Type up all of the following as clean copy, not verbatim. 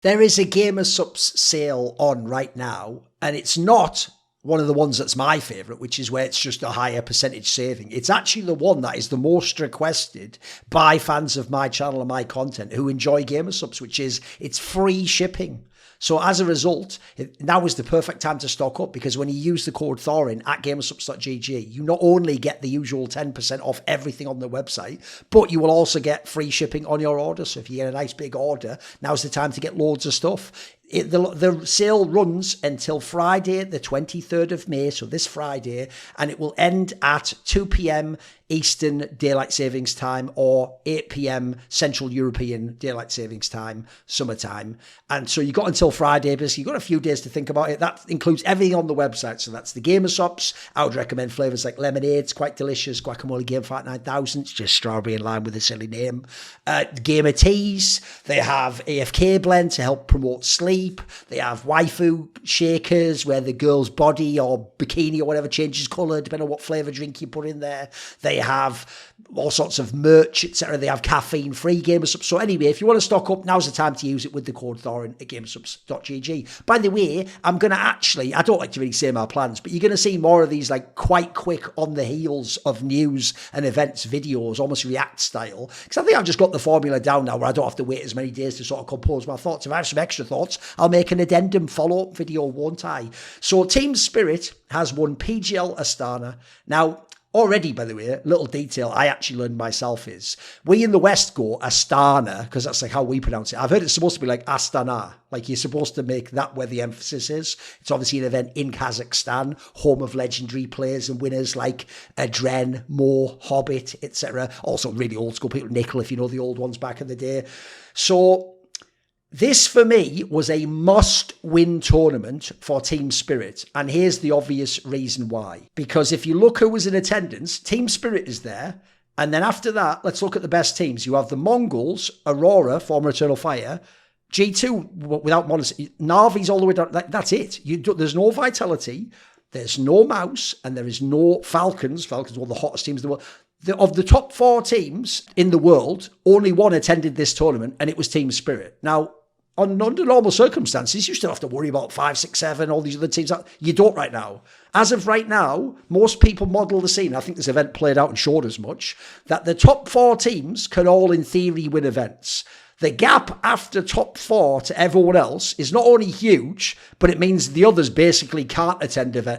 There is a Gamer Subs sale on right now, and it's not one of the ones that's my favourite, which is where it's just a higher percentage saving. It's actually the one that is the most requested by fans of my channel and my content who enjoy Gamer Subs, which is it's free shipping. So as a result, now is the perfect time to stock up, because when you use the code Thorin at gamersubs.gg, you not only get the usual 10% off everything on the website, but you will also get free shipping on your order. So if you get a nice big order, now's the time to get loads of stuff. The sale runs until Friday, the 23rd of May, so this Friday, and it will end at 2 p.m. Eastern Daylight Savings Time or 8 p.m. Central European Daylight Savings Time, summertime. And so you've got until Friday, basically. You've got a few days to think about it. That includes everything on the website. So that's the Gamer Sops. I would recommend flavours like lemonade. It's quite delicious. Guacamole Game Fight 9000. It's just strawberry in line with a silly name. Gamer Teas. They have AFK blend to help promote sleep. They have waifu shakers where the girl's body or bikini or whatever changes colour depending on what flavour drink you put in there. They have all sorts of merch, etc. They have caffeine-free Gamer Subs. So anyway, if you want to stock up, now's the time to use it with the code Thorin at gamersubs.gg. By the way, I'm going to actually, I don't like to really say my plans, but you're going to see more of these like quite quick on the heels of news and events videos, almost React style. Because I think I've just got the formula down now where I don't have to wait as many days to sort of compose my thoughts. If I have some extra thoughts, I'll make an addendum follow-up video, won't I? So Team Spirit has won PGL Astana. Now, already, by the way, a little detail I actually learned myself is, we in the West go Astana, because that's like how we pronounce it. I've heard it's supposed to be like Astana, like you're supposed to make that where the emphasis is. It's obviously an event in Kazakhstan, home of legendary players and winners like Adren, Mo, Hobbit, etc. Also really old school people, Nickel, if you know the old ones back in the day. So this, for me, was a must-win tournament for Team Spirit. And here's the obvious reason why. Because if you look who was in attendance, Team Spirit is there. And then after that, let's look at the best teams. You have the Mongols, Aurora, former Eternal Fire, G2 without modesty, Navi's all the way down. That's it. There's no Vitality, there's no Mouse, and there is no Falcons. Falcons are one of the hottest teams in the world. Of the top 4 teams in the world, only one attended this tournament, and it was Team Spirit. Now, under normal circumstances, you still have to worry about 5, 6, 7, all these other teams. You don't right now. As of right now, most people model the scene. I think this event played out and showed as much, that the top 4 teams can all, in theory, win events. The gap after top 4 to everyone else is not only huge, but it means the others basically can't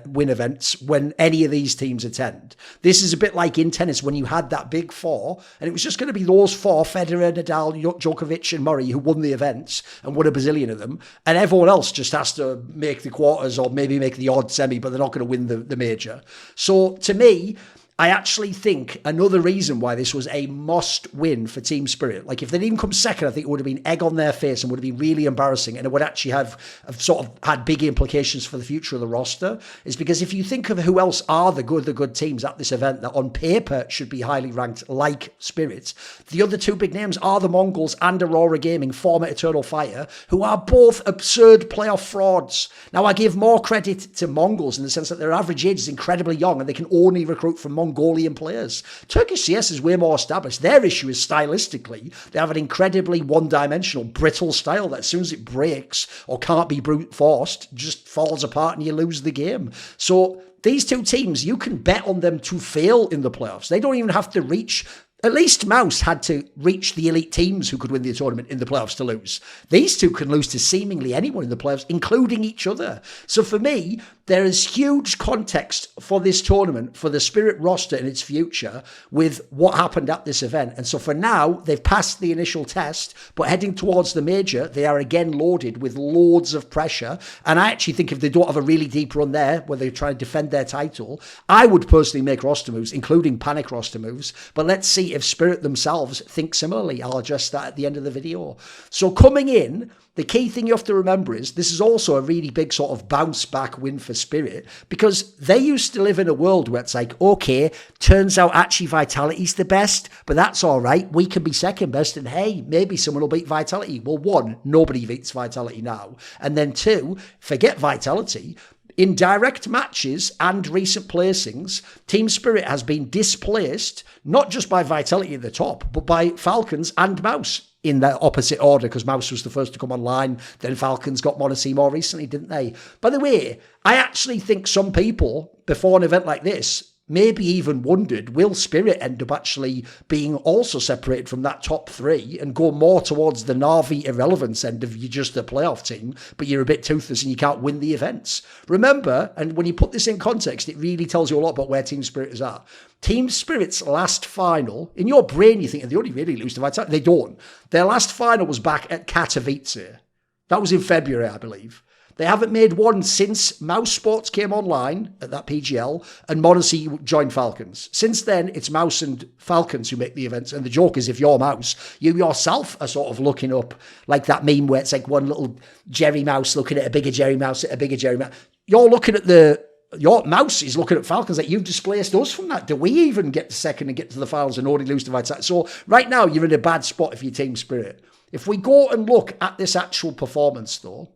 win events when any of these teams attend. This is a bit like in tennis when you had that big 4, and it was just going to be those 4, Federer, Nadal, Djokovic and Murray, who won the events and won a bazillion of them, and everyone else just has to make the quarters or maybe make the odd semi, but they're not going to win the major. So to me, I actually think another reason why this was a must-win for Team Spirit, like if they'd even come second, I think it would have been egg on their face and would have been really embarrassing, and it would actually have sort of had big implications for the future of the roster, is because if you think of who else are the good teams at this event that on paper should be highly ranked like Spirit, the other 2 big names are the Mongols and Aurora Gaming, former Eternal Fire, who are both absurd playoff frauds. Now, I give more credit to Mongols in the sense that their average age is incredibly young and they can only recruit from Mongolian players. Turkish CS is way more established. Their issue is stylistically. They have an incredibly one-dimensional, brittle style that as soon as it breaks or can't be brute forced, just falls apart and you lose the game. So these 2 teams, you can bet on them to fail in the playoffs. They don't even have to reach. At least Mouse had to reach the elite teams who could win the tournament in the playoffs to lose. These 2 can lose to seemingly anyone in the playoffs, including each other. So for me, there is huge context for this tournament, for the Spirit roster and its future with what happened at this event. And so for now, they've passed the initial test, but heading towards the major, they are again loaded with loads of pressure. And I actually think if they don't have a really deep run there, where they're trying to defend their title, I would personally make roster moves, including panic roster moves. But let's see if Spirit themselves think similarly. I'll address that at the end of the video. So coming in, the key thing you have to remember is this is also a really big sort of bounce back win for Spirit, because they used to live in a world where it's like, okay, turns out actually Vitality's the best, but that's all right. We can be second best, and hey, maybe someone will beat Vitality. Well, 1, nobody beats Vitality now. And then 2, forget Vitality. In direct matches and recent placings, Team Spirit has been displaced, not just by Vitality at the top, but by Falcons and Mouse. in the opposite order, because Mouse was the first to come online. Then Falcons got Monotone more recently, didn't they? By the way, I actually think some people, before an event like this, maybe even wondered, will Spirit end up actually being also separated from that top three and go more towards the Na'Vi irrelevance end of you're just a playoff team, but you're a bit toothless and you can't win the events. Remember, and when you put this in context, it really tells you a lot about where Team Spirit is at. Team Spirit's last final, in your brain you think they only really lose to Vitality. They don't. Their last final was back at Katowice. That was in February, I believe. They haven't made one since Mouse Sports came online at that PGL and Monotone joined Falcons. Since then, it's Mouse and Falcons who make the events. And the joke is, if you're Mouse, you yourself are sort of looking up like that meme where it's like one little Jerry Mouse looking at a bigger Jerry Mouse at a bigger Jerry Mouse. You're looking at your Mouse is looking at Falcons like, you've displaced us from that. Do we even get to second and get to the finals and only lose to Vitality? So right now, you're in a bad spot if you're Team Spirit. If we go and look at this actual performance, though,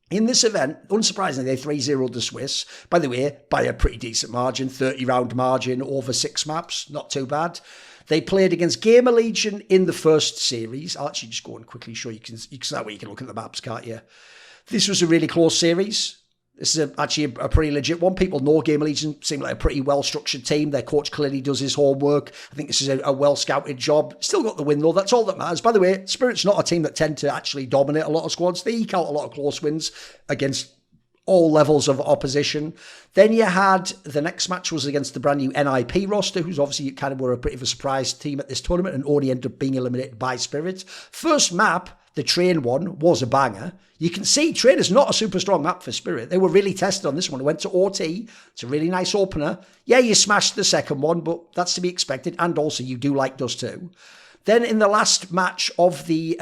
in this event, unsurprisingly, they 3-0'd the Swiss. By the way, by a pretty decent margin, 30-round margin over 6 maps. Not too bad. They played against Gamer Legion in the first series. I'll actually just go and quickly show you. That way you can look at the maps, can't you? This was a really close series. This is actually a pretty legit one. People know Gamer Legion seem like a pretty well-structured team. Their coach clearly does his homework. I think this is a well-scouted job. Still got the win, though. That's all that matters. By the way, Spirit's not a team that tend to actually dominate a lot of squads. They eke out a lot of close wins against all levels of opposition. Then you had, the next match was against the brand new NIP roster, who's obviously kind of were a bit of a surprise team at this tournament and only ended up being eliminated by Spirit. First map, the Train one, was a banger. You can see Train is not a super strong map for Spirit. They were really tested on this one. It went to OT. It's a really nice opener. Yeah, you smashed the second one, but that's to be expected. And also, you do like Dust too. Then in the last match of the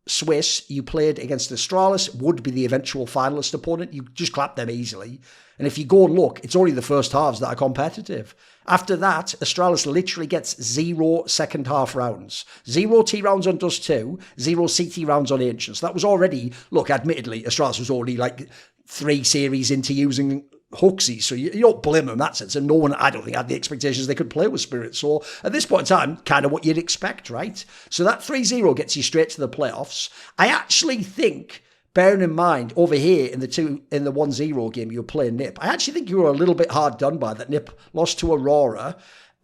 Swiss, you played against Astralis, would be the eventual finalist opponent. You just clapped them easily. And if you go and look, it's only the first halves that are competitive. After that, Astralis literally gets 0 second half rounds. 0 T rounds on Dust 2, 0 CT rounds on Ancients. That was already, look, admittedly, Astralis was already like 3 series into using Huxley, so you don't blame them in that sense. And no one, I don't think, had the expectations they could play with Spirit. So at this point in time, kind of what you'd expect, right? So that 3-0 gets you straight to the playoffs. I actually think, bearing in mind, over here in the 1-0 game, you were playing Nip. I actually think you were a little bit hard done by that. Nip lost to Aurora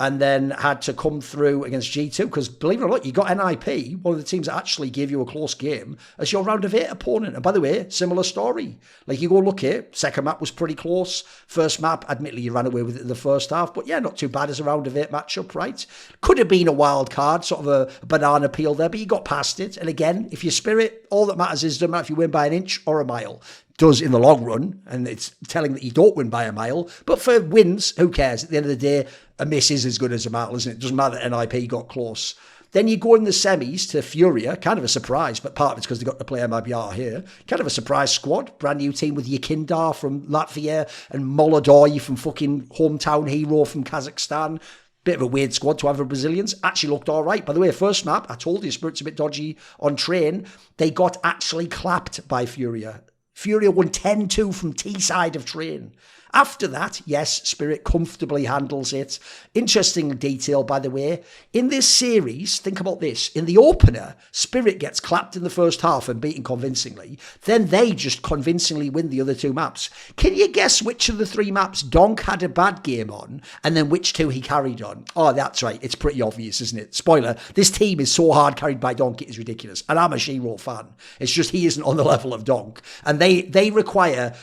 and then had to come through against G2 because, believe it or not, you got NIP, one of the teams that actually gave you a close game, as your round of 8 opponent. And by the way, similar story. Like, you go look here, second map was pretty close. First map, admittedly, you ran away with it in the first half, but yeah, not too bad as a round of 8 matchup, right? Could have been a wild card, sort of a banana peel there, but you got past it. And again, if you're Spirit, all that matters is, doesn't matter if you win by an inch or a mile. Does in the long run, and it's telling that you don't win by a mile. But for wins, who cares? At the end of the day, a miss is as good as a mile, isn't it? It doesn't matter that NIP got close. Then you go in the semis to Furia, kind of a surprise, but part of it's because they got to play MIBR here. Kind of a surprise squad, brand new team with Yakindar from Latvia and Molodoy from fucking hometown hero from Kazakhstan. Bit of a weird squad to have for Brazilians. Actually looked all right. By the way, first map, I told you, Spirit's a bit dodgy on Train. They got actually clapped by Furia. Furia won 10-2 from T-side of Train. After that, yes, Spirit comfortably handles it. Interesting detail, by the way. In this series, think about this. In the opener, Spirit gets clapped in the first half and beaten convincingly. Then they just convincingly win the other 2 maps. Can you guess which of the 3 maps Donk had a bad game on and then which 2 he carried on? Oh, that's right. It's pretty obvious, isn't it? Spoiler, this team is so hard carried by Donk, it is ridiculous. And I'm a Shiro fan. It's just he isn't on the level of Donk. And they require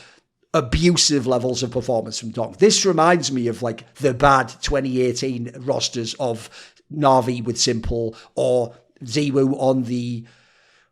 abusive levels of performance from Donk. This reminds me of like the bad 2018 rosters of Na'Vi with Simple or Ziwu on the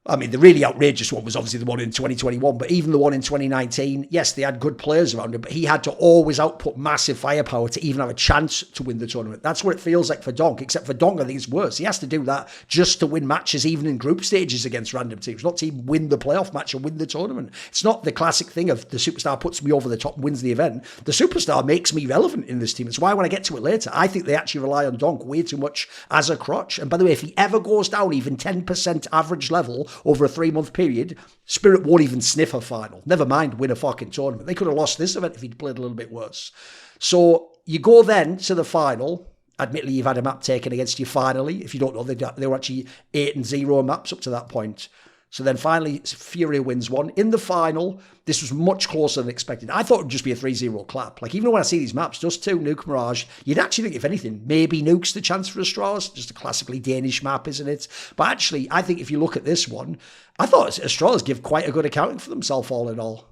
really outrageous one was obviously the one in 2021, but even the one in 2019, yes, they had good players around him, but he had to always output massive firepower to even have a chance to win the tournament. That's what it feels like for Donk, except for Donk, I think it's worse. He has to do that just to win matches, even in group stages against random teams, not to even win the playoff match or win the tournament. It's not the classic thing of the superstar puts me over the top and wins the event. The superstar makes me relevant in this team. It's why when I get to it later, I think they actually rely on Donk way too much as a crutch. And by the way, if he ever goes down even 10% average level over a 3-month period, Spirit won't even sniff a final. Never mind win a fucking tournament. They could have lost this event if he'd played a little bit worse. So you go then to the final. Admittedly, you've had a map taken against you finally. If you don't know, they were actually 8-0 maps up to that point. So then finally, Fury wins one. In the final, this was much closer than expected. I thought it would just be a 3-0 clap. Like, even when I see these maps, Dust 2, Nuke Mirage, you'd actually think, if anything, maybe Nuke's the chance for Astralis. Just a classically Danish map, isn't it? But actually, I think if you look at this one, I thought Astralis give quite a good accounting for themselves all in all.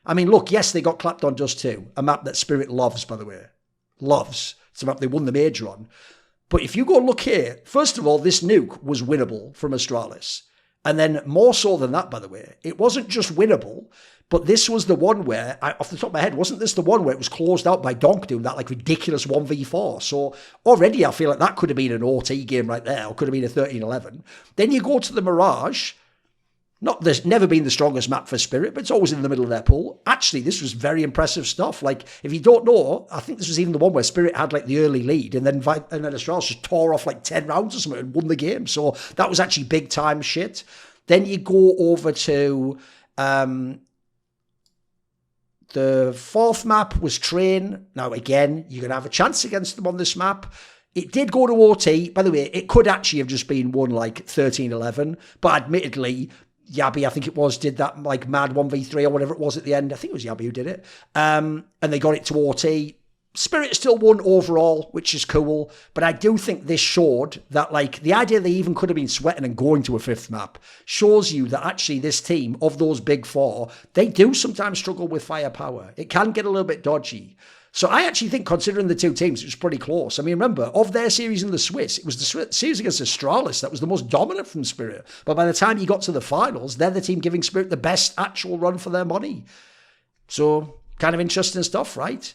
I mean, look, yes, they got clapped on Dust 2, a map that Spirit loves, by the way. Loves. It's a map they won the major on. But if you go look here, first of all, this Nuke was winnable from Astralis. And then more so than that, by the way, it wasn't just winnable, but this was the one where, off the top of my head, wasn't this the one where it was closed out by Donk doing that like ridiculous 1v4? So already I feel like that could have been an OT game right there, or could have been a 13-11. Then you go to the Mirage. There's never been the strongest map for Spirit, but it's always in the middle of their pool. Actually, this was very impressive stuff. Like, if you don't know, I think this was even the one where Spirit had like the early lead, and then Astralis just tore off like 10 rounds or something and won the game. So that was actually big time shit. Then you go over to the fourth map was Train. Now, again, you're going to have a chance against them on this map. It did go to OT. By the way, it could actually have just been one like 13-11, but admittedly, Yabi, I think it was, did that like mad 1v3 or whatever it was at the end. I think it was Yabi who did it. And they got it to OT. Spirit still won overall, which is cool. But I do think this showed that like the idea they even could have been sweating and going to a fifth map shows you that actually this team of those big four, they do sometimes struggle with firepower. It can get a little bit dodgy. So I actually think, considering the two teams, it was pretty close. I mean, remember, of their series in the Swiss, it was the series against Astralis that was the most dominant from Spirit. But by the time you got to the finals, they're the team giving Spirit the best actual run for their money. So, kind of interesting stuff, right?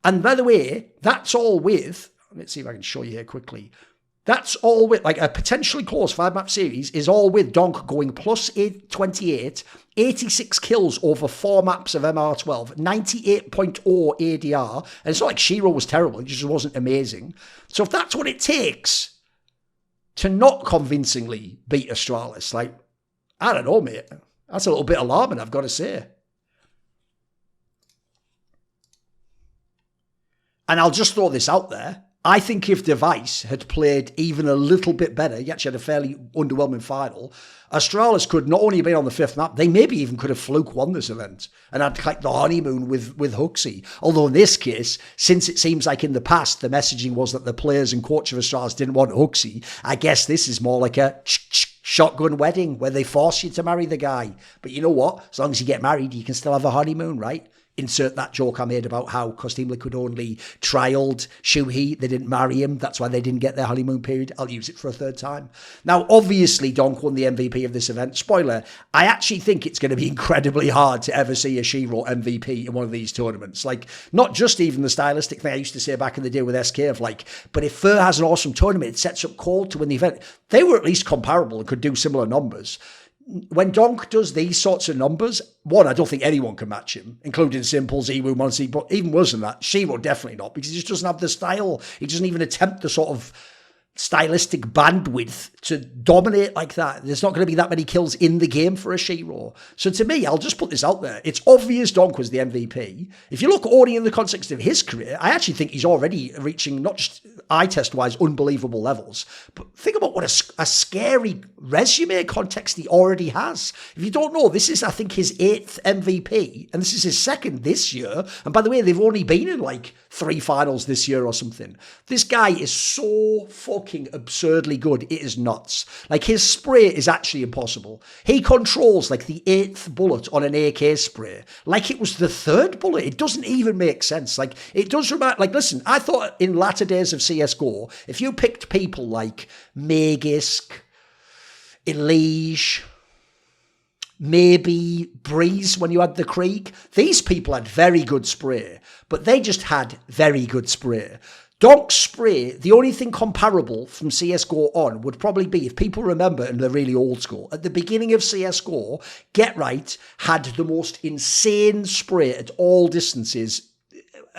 And by the way, that's all with, let's see if I can show you here quickly. That's all with, like, a potentially close 5-map series is all with Donk going plus 28, 86 kills over 4 maps of MR12, 98.0 ADR. And it's not like Shiro was terrible, it just wasn't amazing. So if that's what it takes to not convincingly beat Astralis, like, I don't know, mate. That's a little bit alarming, I've got to say. And I'll just throw this out there. I think if Device had played even a little bit better, he actually had a fairly underwhelming final, Astralis could not only have been on the 5th map, they maybe even could have fluke won this event and had like the honeymoon with Huxley. Although in this case, since it seems like in the past the messaging was that the players and coach of Astralis didn't want Huxley, I guess this is more like a shotgun wedding where they force you to marry the guy. But you know what? As long as you get married, you can still have a honeymoon, right? Insert that joke I made about how Team Liquid only trialed Shuhei. They didn't marry him. That's why they didn't get their honeymoon period. I'll use it for a third time. Now, obviously, Donk won the MVP of this event. Spoiler, I actually think it's going to be incredibly hard to ever see a Shiro MVP in one of these tournaments. Like, not just even the stylistic thing I used to say back in the day with SK of like, but if Fur has an awesome tournament, it sets up Cold to win the event. They were at least comparable and could do similar numbers. When Donk does these sorts of numbers, one, I don't think anyone can match him, including Simples, Ewu, Monsi, but even worse than that, Shiro definitely not, because he just doesn't have the style. He doesn't even attempt the sort of stylistic bandwidth to dominate like that. There's not going to be that many kills in the game for a Shiro. So to me, I'll just put this out there. It's obvious Donk was the MVP. If you look only in the context of his career, I actually think he's already reaching not just eye test-wise unbelievable levels, but think about what a scary resume context he already has. If you don't know, this is, I think, his 8th MVP, and this is his 2nd this year. And by the way, they've only been in like 3 finals this year or something. This guy is so fucking absurdly good. It is nuts. Like, his spray is actually impossible. He controls like the 8th bullet on an AK spray like it was the 3rd bullet. It doesn't even make sense. Like, it does remind, like, listen, I thought in latter days of CSGO, if you picked people like Magisk, Elige, maybe Breeze when you had the Krieg, these people had very good spray, but they just had very good spray. Donk's spray, the only thing comparable from CSGO on would probably be, if people remember and they're really old school, at the beginning of CSGO, Get Right had the most insane spray at all distances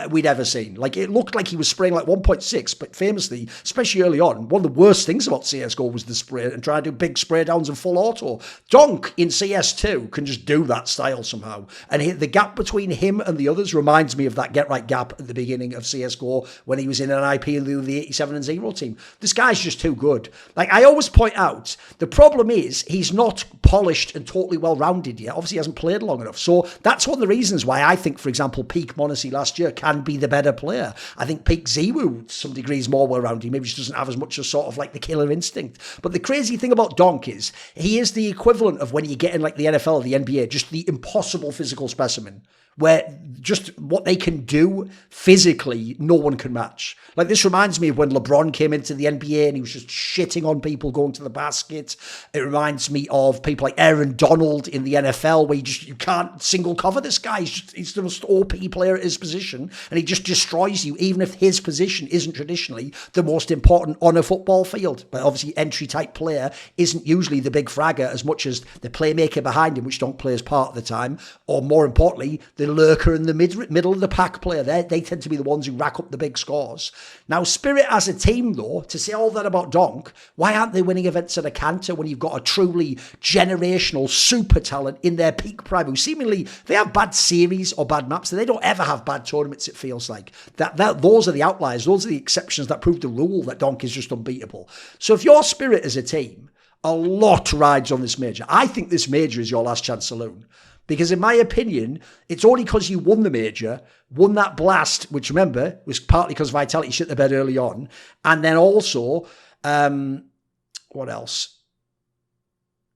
we'd ever seen. Like, it looked like he was spraying like 1.6, but famously, especially early on, one of the worst things about CSGO was the spray and trying to do big spray downs and full auto. Donk in CS2 can just do that style somehow. And the gap between him and the others reminds me of that get right gap at the beginning of CSGO when he was in an IP in the 87 and 0 team. This guy's just too good. Like, I always point out, the problem is he's not polished and totally well-rounded yet. Obviously, he hasn't played long enough. So that's one of the reasons why I think, for example, peak Monacy last year can be the better player. I think peak Ziwu, to some degree, is more well-rounded. Maybe just doesn't have as much as sort of like the killer instinct. But the crazy thing about Donk is he is the equivalent of when you get in like the NFL or the NBA, just the impossible physical specimen, where just what they can do physically, no one can match. Like, this reminds me of when LeBron came into the NBA and he was just shitting on people going to the basket. It reminds me of people like Aaron Donald in the NFL, where you can't single cover this guy. He's the most OP player at his position, and he just destroys you, even if his position isn't traditionally the most important on a football field. But obviously, entry-type player isn't usually the big fragger as much as the playmaker behind him, which don't play as part of the time, or more importantly, the lurker and the middle of the pack player. They tend to be the ones who rack up the big scores. Now, Spirit as a team, though, to say all that about Donk, why aren't they winning events at a canter when you've got a truly generational super talent in their peak prime, who seemingly, they have bad series or bad maps, so they don't ever have bad tournaments, it feels like. Those are the outliers. Those are the exceptions that prove the rule that Donk is just unbeatable. So if you're Spirit as a team, a lot rides on this major. I think this major is your last chance saloon. Because in my opinion, it's only because you won the major, won that blast, which, remember, was partly because Vitality shit the bed early on. And then also, what else?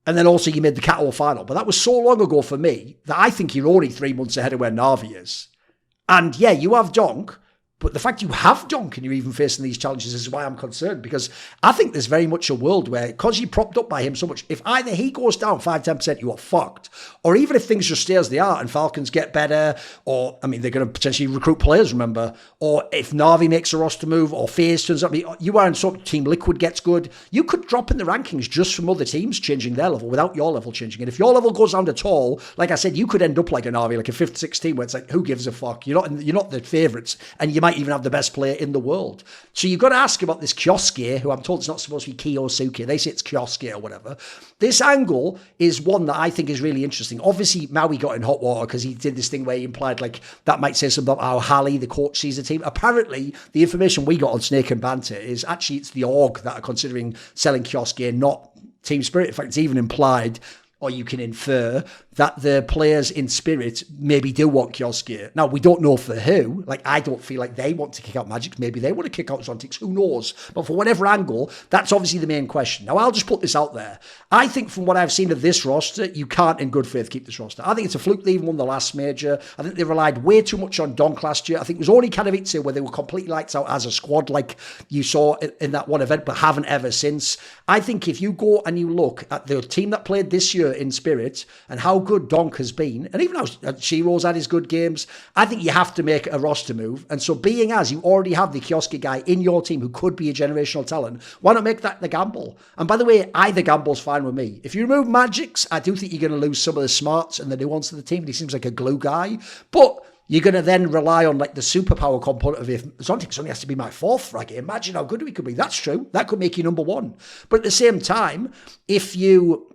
And then also you made the Cat final. But that was so long ago for me that I think you're only 3 months ahead of where Na'Vi is. And yeah, you have Donk. But the fact you have Donk and you're even facing these challenges is why I'm concerned, because I think there's very much a world where, because you're propped up by him so much, if either he goes down 5-10%, you are fucked. Or even if things just stay as they are and Falcons get better, or, I mean, they're going to potentially recruit players, remember, or if Na'Vi makes a roster move, or FaZe turns up, you are in sort of Team Liquid gets good, you could drop in the rankings just from other teams changing their level without your level changing. And if your level goes down at all, like I said, you could end up like a Na'Vi, like a 5th, 6th team where it's like, who gives a fuck? You're not the favourites, and you might even have the best player in the world. So you've got to ask about this Kioske, who I'm told it's not supposed to be Kiyosuke. They say it's Kioske or whatever. This angle is one that I think is really interesting. Obviously, Maui got in hot water because he did this thing where he implied like that might say something about how Halley, the coach, sees the team. Apparently, the information we got on Snake and Banter is actually it's the org that are considering selling Kioske, not Team Spirit. In fact, it's even implied, or you can infer, that the players in Spirit maybe do want Kioske. Now, we don't know for who. Like, I don't feel like they want to kick out Magic. Maybe they want to kick out Zontics. Who knows? But for whatever angle, that's obviously the main question. Now, I'll just put this out there. I think from what I've seen of this roster, you can't in good faith keep this roster. I think it's a fluke they even won the last major. I think they relied way too much on Donk last year. I think it was only Katowice where they were completely lights out as a squad, like you saw in that one event, but haven't ever since. I think if you go and you look at the team that played this year in Spirit and how good Donk has been, and even how Shiro's had his good games, I think you have to make a roster move. And so being as you already have the Kioske guy in your team who could be a generational talent, why not make that the gamble? And by the way, either gamble's fine with me. If you remove Magics, I do think you're going to lose some of the smarts and the nuance of the team. He seems like a glue guy. But you're going to then rely on like the superpower component of if Zontics only has to be my 4th fragger. Imagine how good we could be. That's true. That could make you number 1. But at the same time, if you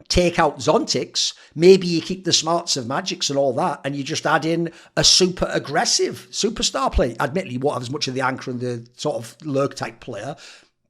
take out Zontics, maybe you keep the smarts of Magics and all that, and you just add in a super aggressive superstar play. Admittedly, you won't have as much of the anchor and the sort of lurk type player,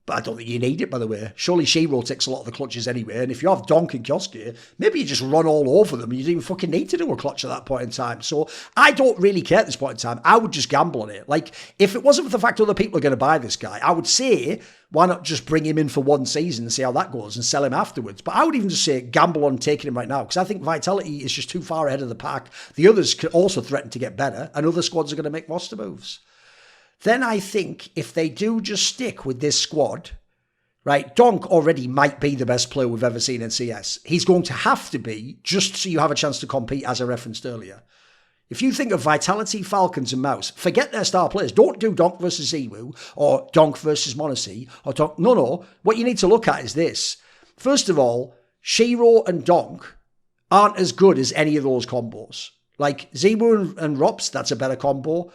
but I don't think you need it, by the way. Surely Shiro takes a lot of the clutches anyway, and if you have Donk and Kioske, maybe you just run all over them and you don't even fucking need to do a clutch at that point in time. So I don't really care at this point in time. I would just gamble on it. Like, if it wasn't for the fact other people are going to buy this guy, I would say, why not just bring him in for one season and see how that goes and sell him afterwards? But I would even just say gamble on taking him right now, because I think Vitality is just too far ahead of the pack. The others could also threaten to get better, and other squads are going to make roster moves. Then I think if they do just stick with this squad, right, Donk already might be the best player we've ever seen in CS. He's going to have to be, just so you have a chance to compete, as I referenced earlier. If you think of Vitality, Falcons and Mouse, forget their star players. Don't do Donk versus Ziwu or Donk versus Monacy or Donk. No. What you need to look at is this. First of all, Shiro and Donk aren't as good as any of those combos. Like Ziwu and Rops, that's a better combo.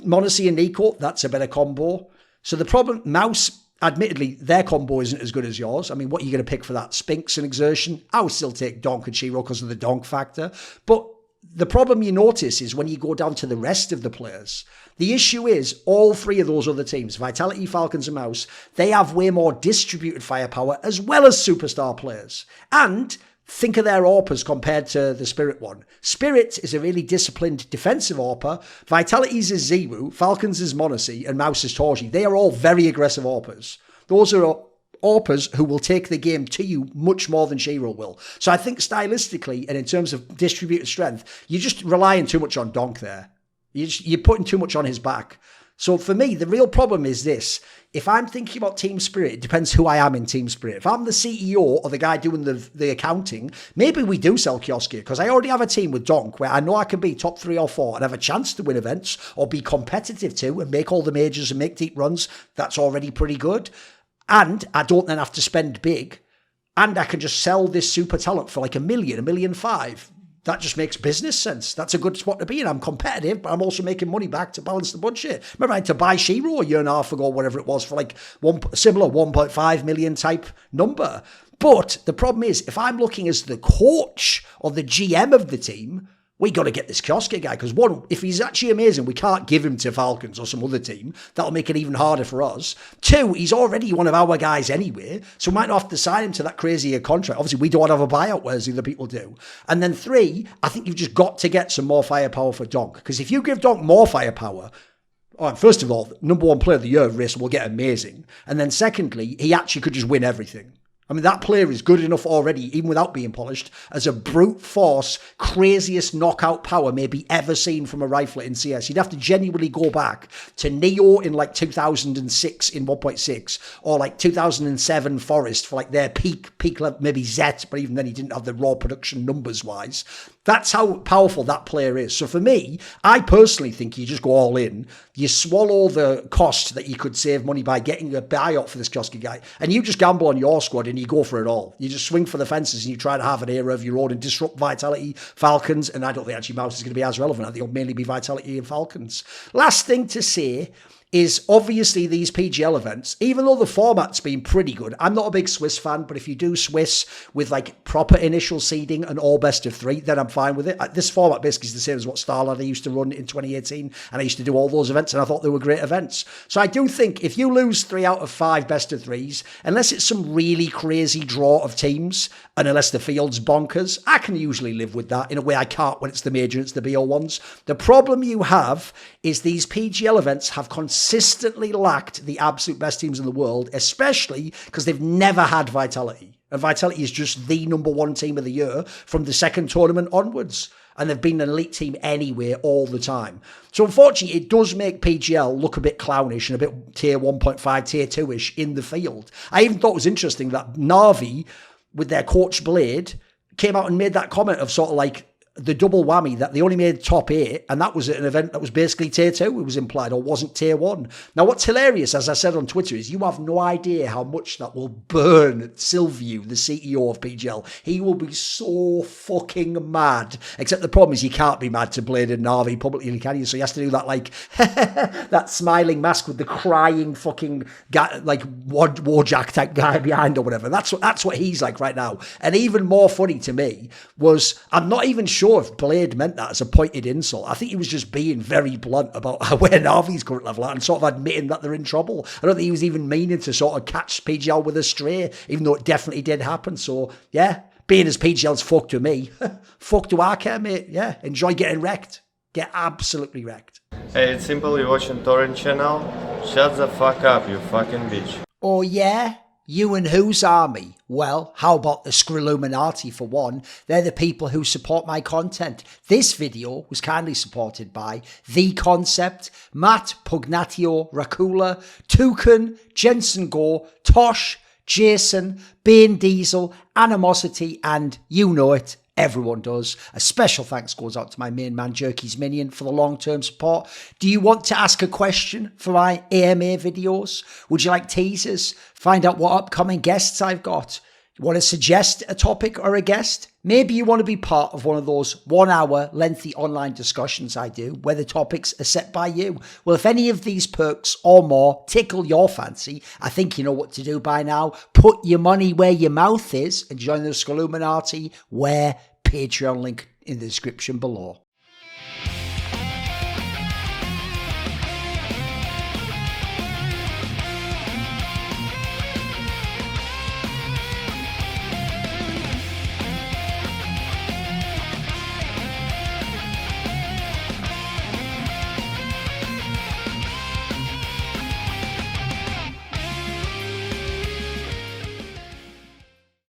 Monacy and Nico, that's a better combo. So the problem, Mouse, admittedly, their combo isn't as good as yours. I mean, what are you going to pick for that? Spinks and Exertion? I would still take Donk and Shiro because of the Donk factor. But the problem you notice is when you go down to the rest of the players, the issue is all three of those other teams, Vitality, Falcons and Mouse, they have way more distributed firepower as well as superstar players. And think of their AWPers compared to the Spirit one. Spirit is a really disciplined defensive AWPer. Vitality's is Zemu, Falcons is Monacy, and Mouse is Torji. They are all very aggressive AWPers. Those are AWPers who will take the game to you much more than Shiro will. So I think stylistically and in terms of distributed strength, you're just relying too much on Donk there. You're putting too much on his back. So for me, the real problem is this. If I'm thinking about Team Spirit, it depends who I am in Team Spirit. If I'm the CEO or the guy doing the accounting, maybe we do sell Kiosk here because I already have a team with Donk where I know I can be top 3 or 4 and have a chance to win events or be competitive too and make all the majors and make deep runs. That's already pretty good. And I don't then have to spend big. And I can just sell this super talent for like $1 million, $1.5 million. That just makes business sense. That's a good spot to be in. I'm competitive, but I'm also making money back to balance the budget. Remember, I had to buy Shiro a year and a half ago, whatever it was, for like similar 1.5 million type number. But the problem is, if I'm looking as the coach or the GM of the team, we got to get this Kiosk guy because one, if he's actually amazing, we can't give him to Falcons or some other team. That'll make it even harder for us. 2, he's already one of our guys anyway, so we might not have to sign him to that crazier contract. Obviously, we don't have a buyout, whereas the other people do. And then 3, I think you've just got to get some more firepower for Donk because if you give Donk more firepower, first of all, number 1 player of the year race will get amazing. And then secondly, he actually could just win everything. I mean, that player is good enough already, even without being polished, as a brute force, craziest knockout power maybe ever seen from a rifler in CS. You'd have to genuinely go back to Neo in like 2006 in 1.6, or like 2007 Forest for like their peak level, maybe Zet, but even then he didn't have the raw production numbers wise. That's how powerful that player is. So for me, I personally think you just go all in. You swallow the cost that you could save money by getting a buyout for this Kiosk guy, and you just gamble on your squad and you go for it all. You just swing for the fences and you try to have an era of your own and disrupt Vitality, Falcons, and I don't think actually Mouse is going to be as relevant. I think it'll mainly be Vitality and Falcons. Last thing to say is obviously these PGL events, even though the format's been pretty good, I'm not a big Swiss fan, but if you do Swiss with like proper initial seeding and all best of 3, then I'm fine with it. This format basically is the same as what Starladder used to run in 2018, and I used to do all those events, and I thought they were great events. So I do think if you lose 3 out of 5 best of 3s, unless it's some really crazy draw of teams, and unless the field's bonkers, I can usually live with that in a way I can't when it's the major, it's the BO ones. The problem you have is these PGL events have consistently lacked the absolute best teams in the world, especially because they've never had Vitality. And Vitality is just the number 1 team of the year from the second tournament onwards. And they've been an elite team anyway all the time. So unfortunately, it does make PGL look a bit clownish and a bit tier 1.5, tier 2-ish in the field. I even thought it was interesting that Na'Vi, with their coach Blade, came out and made that comment of sort of like the double whammy that they only made top 8, and that was an event that was basically tier 2, it was implied, or wasn't tier 1. Now, what's hilarious, as I said on Twitter, is you have no idea how much that will burn Silvio, the CEO of PGL. He will be so fucking mad. Except the problem is you can't be mad to Blade and Na'Vi publicly, can you? So he has to do that, like, that smiling mask with the crying fucking guy, like, Warjack type guy behind or whatever. That's what he's like right now. And even more funny to me was, I'm not even sure if Blade meant that as a pointed insult. I think he was just being very blunt about where Na'Vi's current level at and sort of admitting that they're in trouble. I don't think he was even meaning to sort of catch PGL with a stray, even though it definitely did happen. So, yeah, being as PGL's fuck to me, fuck do I care, mate? Yeah, enjoy getting wrecked. Get absolutely wrecked. Hey, it's simple, you're watching Thorin channel. Shut the fuck up, you fucking bitch. Oh, yeah? You and whose army? Well, how about the Skrilluminati for one? They're the people who support my content. This video was kindly supported by The Concept, Matt, Pugnatio, Rajcula, Thooorin, Jensen Goh, Tosh, Jasun, Banediesel, Animosity, and you know it, everyone does. A special thanks goes out to my main man, Jerky's Minion, for the long-term support. Do you want to ask a question for my AMA videos? Would you like teasers? Find out what upcoming guests I've got? Want to suggest a topic or a guest? Maybe you want to be part of one of those 1 hour lengthy online discussions I do where the topics are set by you. Well, if any of these perks or more tickle your fancy, I think you know what to do by now. Put your money where your mouth is and join the Skullluminati, where Patreon link in the description below.